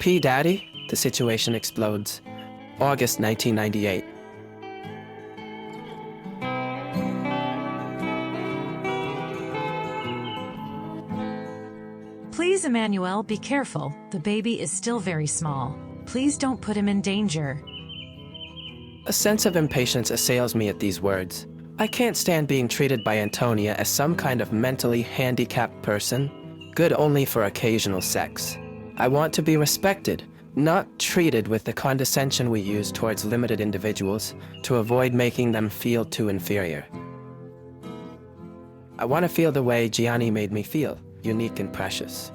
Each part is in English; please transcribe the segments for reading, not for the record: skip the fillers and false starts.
P. Daddy? The situation explodes. August 1998. Please, Emmanuel, be careful. The baby is still very small. Please don't put him in danger. A sense of impatience assails me at these words. I can't stand being treated by Antonia as some kind of mentally handicapped person, good only for occasional sex. I want to be respected, not treated with the condescension we use towards limited individuals to avoid making them feel too inferior. I want to feel the way Gianni made me feel, unique and precious.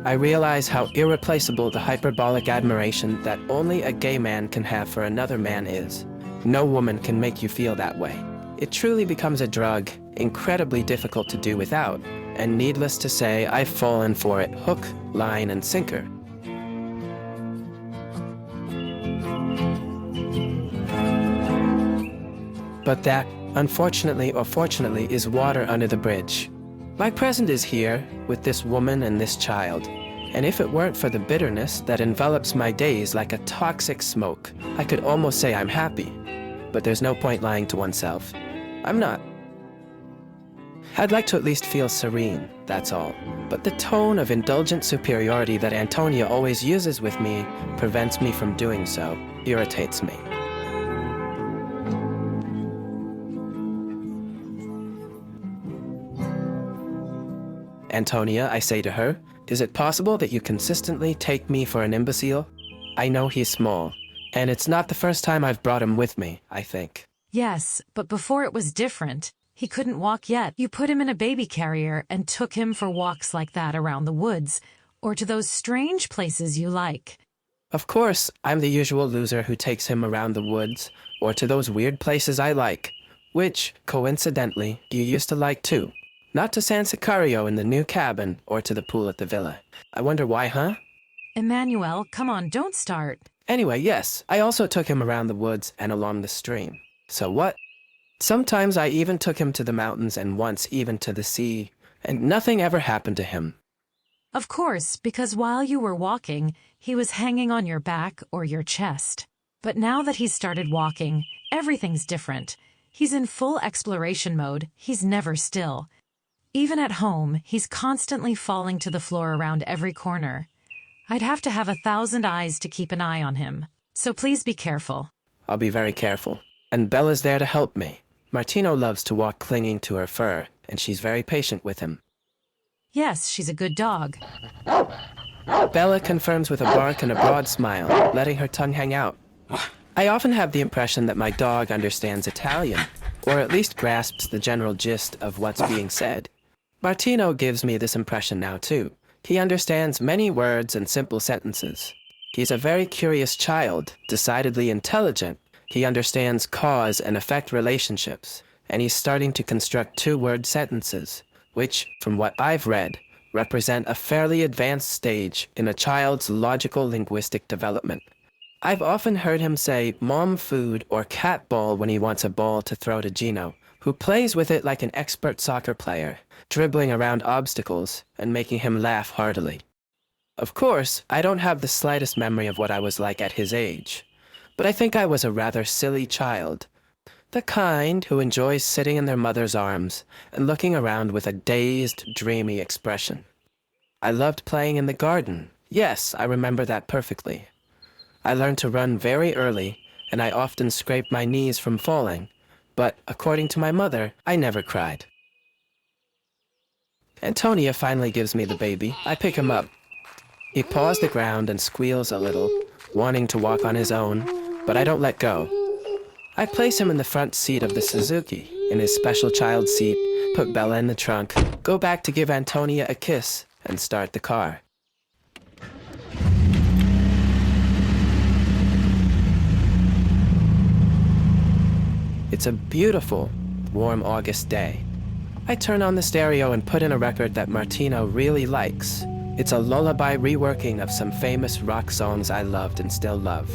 I realize how irreplaceable the hyperbolic admiration that only a gay man can have for another man is. No woman can make you feel that way. It truly becomes a drug, incredibly difficult to do without, and needless to say, I've fallen for it hook, line, and sinker. But that, unfortunately or fortunately, is water under the bridge. My present is here, with this woman and this child, and if it weren't for the bitterness that envelops my days like a toxic smoke, I could almost say I'm happy. But there's no point lying to oneself. I'm not. I'd like to at least feel serene, that's all. But the tone of indulgent superiority that Antonia always uses with me prevents me from doing so, irritates me. Antonia, I say to her, is it possible that you consistently take me for an imbecile? I know he's small, and it's not the first time I've brought him with me, I think. Yes, but before it was different. He couldn't walk yet. You put him in a baby carrier and took him for walks like that around the woods, or to those strange places you like. Of course, I'm the usual loser who takes him around the woods, or to those weird places I like, which, coincidentally, you used to like too. Not to San Sicario in the new cabin, or to the pool at the villa. I wonder why, huh? Emmanuel, come on, don't start. Anyway, yes, I also took him around the woods and along the stream. So what? Sometimes I even took him to the mountains and once even to the sea, and nothing ever happened to him. Of course, because while you were walking, he was hanging on your back or your chest. But now that he's started walking, everything's different. He's in full exploration mode, he's never still. Even at home, he's constantly falling to the floor around every corner. I'd have to have 1,000 eyes to keep an eye on him. So please be careful. I'll be very careful. And Bella's there to help me. Martino loves to walk clinging to her fur, and she's very patient with him. Yes, she's a good dog. Bella confirms with a bark and a broad smile, letting her tongue hang out. I often have the impression that my dog understands Italian, or at least grasps the general gist of what's being said. Martino gives me this impression now too. He understands many words and simple sentences. He's a very curious child, decidedly intelligent. He understands cause and effect relationships, and he's starting to construct two-word sentences, which, from what I've read, represent a fairly advanced stage in a child's logical linguistic development. I've often heard him say mom food or cat ball when he wants a ball to throw to Gino, who plays with it like an expert soccer player, dribbling around obstacles and making him laugh heartily. Of course, I don't have the slightest memory of what I was like at his age, but I think I was a rather silly child, the kind who enjoys sitting in their mother's arms and looking around with a dazed, dreamy expression. I loved playing in the garden. Yes, I remember that perfectly. I learned to run very early, and I often scraped my knees from falling, but according to my mother, I never cried. Antonia finally gives me the baby. I pick him up. He paws the ground and squeals a little, wanting to walk on his own, but I don't let go. I place him in the front seat of the Suzuki, in his special child seat, put Bella in the trunk, go back to give Antonia a kiss, and start the car. It's a beautiful, warm August day. I turn on the stereo and put in a record that Martino really likes. It's a lullaby reworking of some famous rock songs I loved and still love.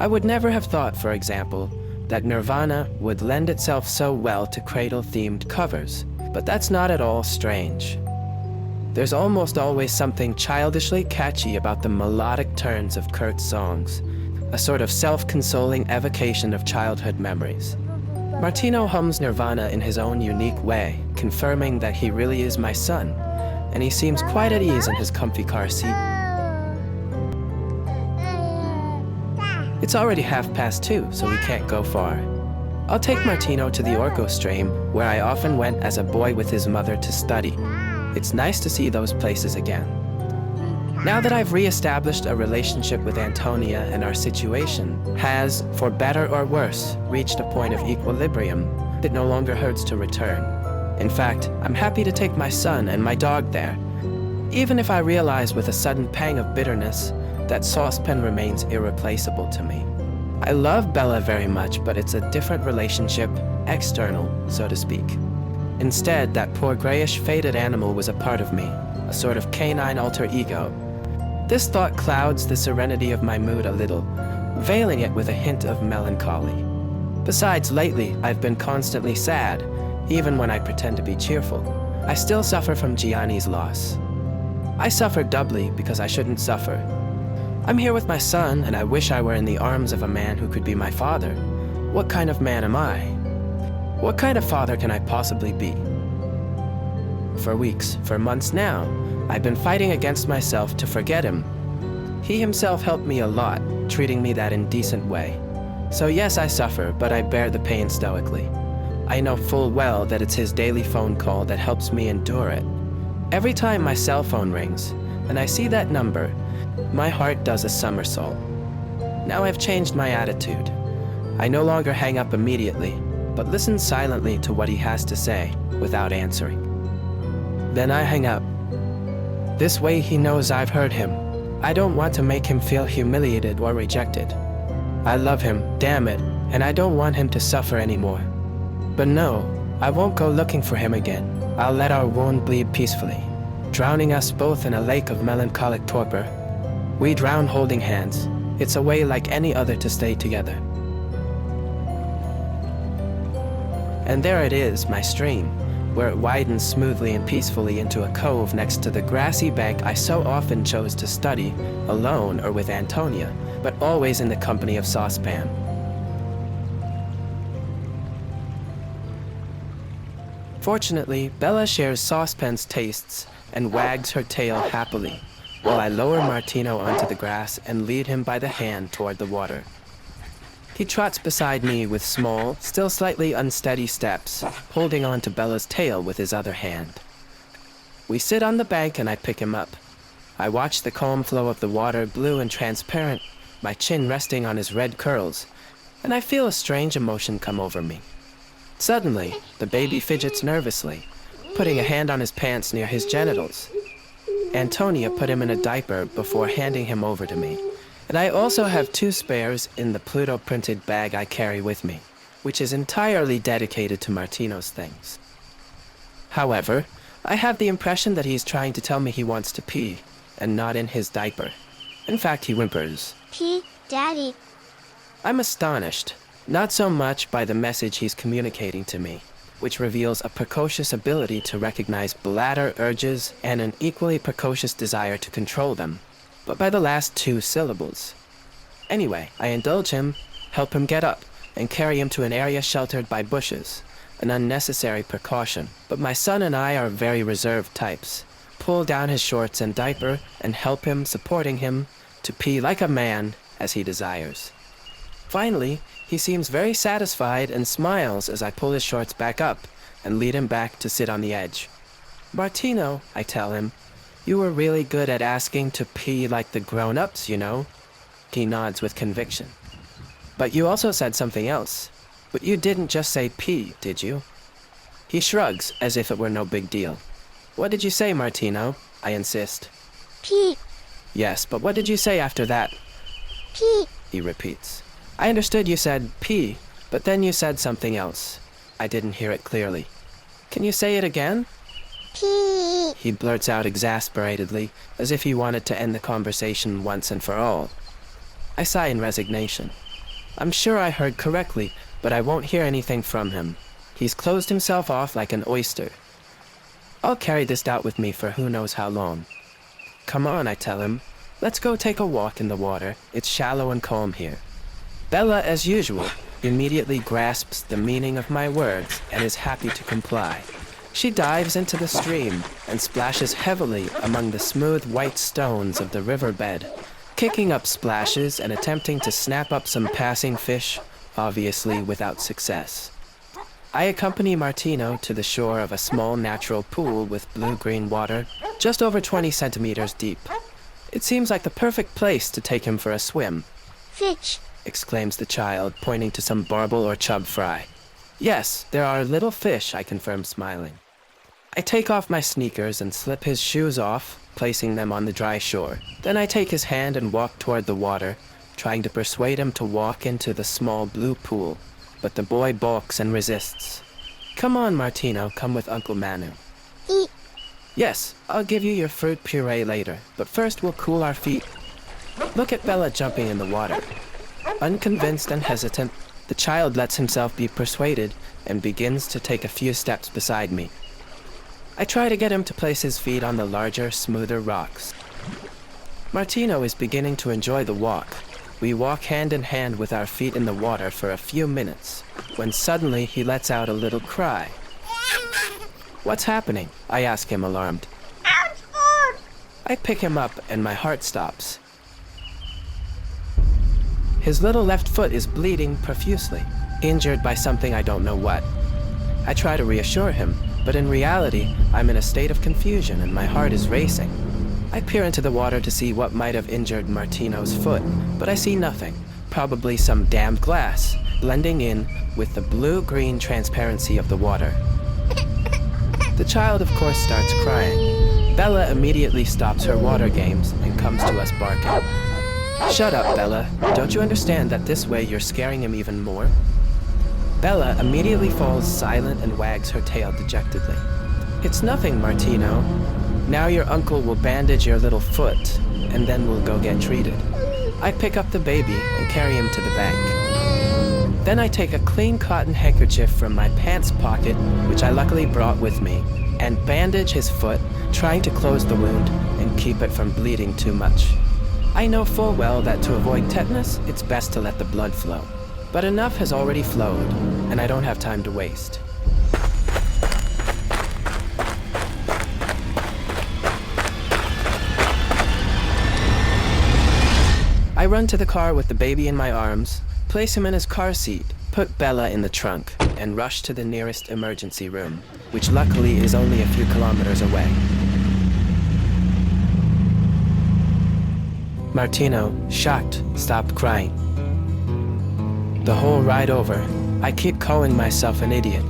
I would never have thought, for example, that Nirvana would lend itself so well to cradle-themed covers, but that's not at all strange. There's almost always something childishly catchy about the melodic turns of Kurt's songs, a sort of self-consoling evocation of childhood memories. Martino hums Nirvana in his own unique way, confirming that he really is my son, and he seems quite at ease in his comfy car seat. It's already 2:30, so we can't go far. I'll take Martino to the Orco stream, where I often went as a boy with his mother to study. It's nice to see those places again. Now that I've re-established a relationship with Antonia and our situation has, for better or worse, reached a point of equilibrium, it no longer hurts to return. In fact, I'm happy to take my son and my dog there, even if I realize with a sudden pang of bitterness that Saucepan remains irreplaceable to me. I love Bella very much, but it's a different relationship, external, so to speak. Instead, that poor grayish faded animal was a part of me, a sort of canine alter ego. This thought clouds the serenity of my mood a little, veiling it with a hint of melancholy. Besides, lately, I've been constantly sad, even when I pretend to be cheerful. I still suffer from Gianni's loss. I suffer doubly because I shouldn't suffer. I'm here with my son, and I wish I were in the arms of a man who could be my father. What kind of man am I? What kind of father can I possibly be? For weeks, for months now, I've been fighting against myself to forget him. He himself helped me a lot, treating me that indecent way. So yes, I suffer, but I bear the pain stoically. I know full well that it's his daily phone call that helps me endure it. Every time my cell phone rings, and I see that number, my heart does a somersault. Now I've changed my attitude. I no longer hang up immediately, but listen silently to what he has to say without answering. Then I hang up. This way he knows I've heard him. I don't want to make him feel humiliated or rejected. I love him, damn it, and I don't want him to suffer anymore. But no, I won't go looking for him again. I'll let our wound bleed peacefully, drowning us both in a lake of melancholic torpor. We drown holding hands. It's a way like any other to stay together. And there it is, my stream, where it widens smoothly and peacefully into a cove next to the grassy bank I so often chose to study, alone or with Antonia, but always in the company of Saucepan. Fortunately, Bella shares Saucepan's tastes and wags her tail happily, while I lower Martino onto the grass and lead him by the hand toward the water. He trots beside me with small, still slightly unsteady steps, holding on to Bella's tail with his other hand. We sit on the bank and I pick him up. I watch the calm flow of the water, blue and transparent, my chin resting on his red curls, and I feel a strange emotion come over me. Suddenly, the baby fidgets nervously, putting a hand on his pants near his genitals. Antonia put him in a diaper before handing him over to me. And I also have 2 spares in the Pluto-printed bag I carry with me, which is entirely dedicated to Martino's things. However, I have the impression that he's trying to tell me he wants to pee, and not in his diaper. In fact, he whimpers, Pee, Daddy. I'm astonished, not so much by the message he's communicating to me, which reveals a precocious ability to recognize bladder urges and an equally precocious desire to control them, but by the last 2 syllables. Anyway, I indulge him, help him get up, and carry him to an area sheltered by bushes, an unnecessary precaution. But my son and I are very reserved types. Pull down his shorts and diaper and help him, supporting him, to pee like a man as he desires. Finally, he seems very satisfied and smiles as I pull his shorts back up and lead him back to sit on the edge. Martino, I tell him, you were really good at asking to pee like the grown-ups, you know. He nods with conviction. But you also said something else. But you didn't just say pee, did you? He shrugs as if it were no big deal. What did you say, Martino? I insist. Pee. Yes, but what did you say after that? Pee. He repeats. I understood you said pee, but then you said something else. I didn't hear it clearly. Can you say it again? Pee. He blurts out exasperatedly, as if he wanted to end the conversation once and for all. I sigh in resignation. I'm sure I heard correctly, but I won't hear anything from him. He's closed himself off like an oyster. I'll carry this doubt with me for who knows how long. Come on, I tell him. Let's go take a walk in the water. It's shallow and calm here. Bella, as usual, immediately grasps the meaning of my words and is happy to comply. She dives into the stream and splashes heavily among the smooth white stones of the riverbed, kicking up splashes and attempting to snap up some passing fish, obviously without success. I accompany Martino to the shore of a small natural pool with blue-green water, just over 20 centimeters deep. It seems like the perfect place to take him for a swim, Fish. exclaims the child, pointing to some barbel or chub fry. Yes, there are little fish, I confirm, smiling. I take off my sneakers and slip his shoes off, placing them on the dry shore. Then I take his hand and walk toward the water, trying to persuade him to walk into the small blue pool. But the boy balks and resists. Come on, Martino, come with Uncle Manu. Eat. Yes, I'll give you your fruit puree later, but first we'll cool our feet. Look at Bella jumping in the water. Unconvinced and hesitant, the child lets himself be persuaded and begins to take a few steps beside me. I try to get him to place his feet on the larger, smoother rocks. Martino is beginning to enjoy the walk. We walk hand in hand with our feet in the water for a few minutes, when suddenly he lets out a little cry. What's happening? I ask him, alarmed. I pick him up and my heart stops. His little left foot is bleeding profusely, injured by something I don't know what. I try to reassure him, but in reality, I'm in a state of confusion and my heart is racing. I peer into the water to see what might have injured Martino's foot, but I see nothing, probably some damp glass, blending in with the blue-green transparency of the water. The child, of course, starts crying. Bella immediately stops her water games and comes to us barking. Shut up, Bella. Don't you understand that this way you're scaring him even more? Bella immediately falls silent and wags her tail dejectedly. It's nothing, Martino. Now your uncle will bandage your little foot, and then we'll go get treated. I pick up the baby and carry him to the bank. Then I take a clean cotton handkerchief from my pants pocket, which I luckily brought with me, and bandage his foot, trying to close the wound and keep it from bleeding too much. I know full well that to avoid tetanus, it's best to let the blood flow. But enough has already flowed, and I don't have time to waste. I run to the car with the baby in my arms, place him in his car seat, put Bella in the trunk, and rush to the nearest emergency room, which luckily is only a few kilometers away. Martino, shocked, stopped crying. The whole ride over, I keep calling myself an idiot,